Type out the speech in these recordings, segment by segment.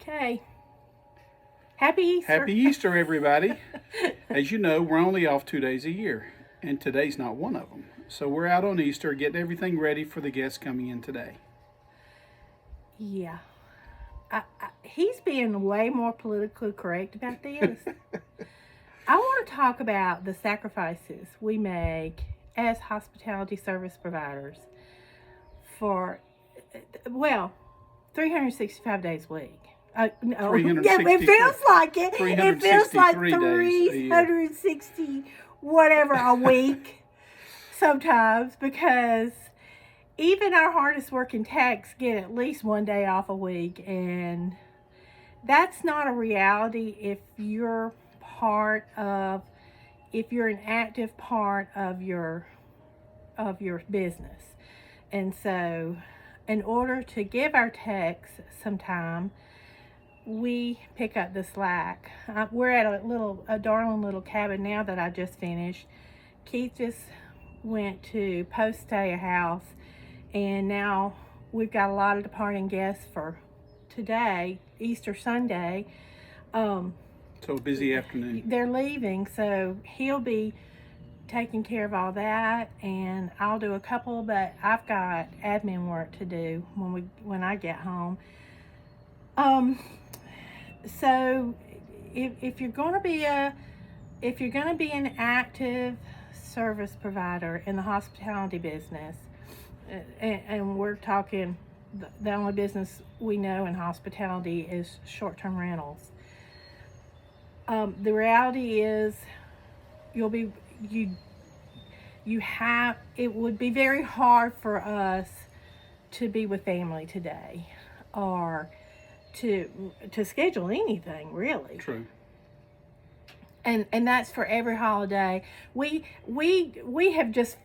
Okay. Happy Easter. Happy Easter, everybody. As you know, we're only off 2 days a year, and today's not one of them. So we're out on Easter getting everything ready for the guests coming in today. Yeah. He's being way more politically correct about this. I want to talk about the sacrifices we make as hospitality service providers for, 365 days a week. No, yeah, it feels like it. It feels like 360 whatever a week sometimes, because even our hardest working techs get at least one day off a week, and that's not a reality if you're an active part of your business. And so, in order to give our techs some time, we pick up the slack. We're at a darling little cabin now that I just finished. Keith just went to stay a house, and now we've got a lot of departing guests for today, Easter Sunday. So a busy afternoon. They're leaving, so he'll be taking care of all that, and I'll do a couple, but I've got admin work to do when I get home. So if you're going to be an active service provider in the hospitality business, and we're talking, the only business we know in hospitality is short-term rentals. The reality is it would be very hard for us to be with family today, or to schedule anything, really. True. And that's for every holiday. You just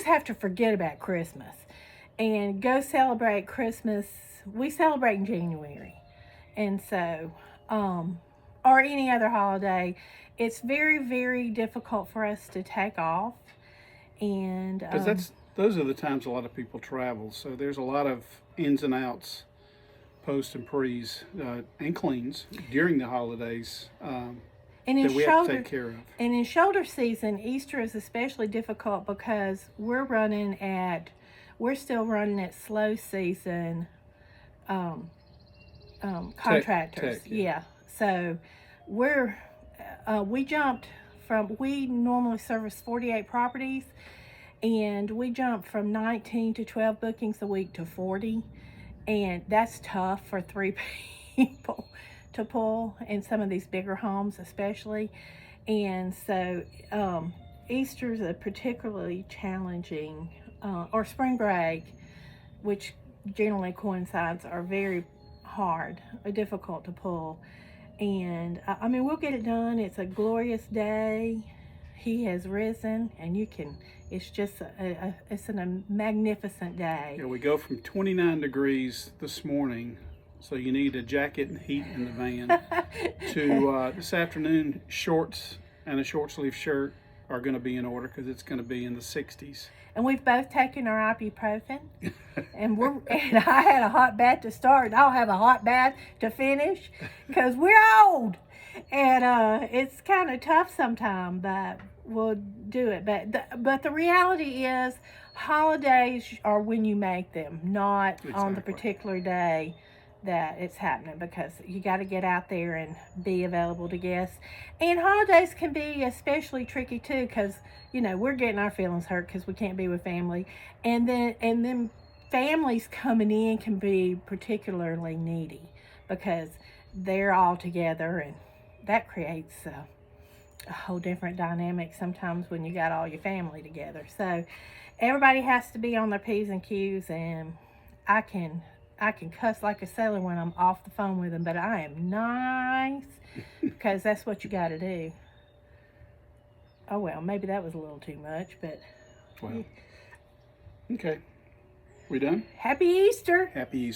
have to forget about Christmas and go celebrate Christmas. We celebrate in January. And so, or any other holiday, it's very, very difficult for us to take off. And because those are the times a lot of people travel. So there's a lot of ins and outs, post and pre's, and cleans during the holidays that we have to take care of. And in shoulder season, Easter is especially difficult because we're still running at slow season contractors. Tech, yeah. So we normally service 48 properties, and we jumped from 19 to 12 bookings a week to 40. And that's tough for 3 people to pull in some of these bigger homes, especially. And so Easter's a particularly challenging, or spring break, which generally coincides, are very hard or difficult to pull. And we'll get it done. It's a glorious day. He has risen, and it's just a magnificent day. Yeah, we go from 29 degrees this morning, so you need a jacket and heat in the van, to this afternoon, shorts and a short sleeve shirt are going to be in order because it's going to be in the 60s. And we've both taken our ibuprofen, and I had a hot bath to start, and I'll have a hot bath to finish, because we're old, and it's kind of tough sometimes, but we'll do it. But the reality is, holidays are when you make them, not on the particular day that it's happening, because you got to get out there and be available to guests. And holidays can be especially tricky too, because we're getting our feelings hurt because we can't be with family, and then families coming in can be particularly needy because they're all together, and that creates a whole different dynamic sometimes when you got all your family together. So everybody has to be on their P's and Q's, and I can cuss like a sailor when I'm off the phone with them, but I am nice because that's what you got to do. Oh, well, maybe that was a little too much, but... Well, okay. We done? Happy Easter! Happy Easter.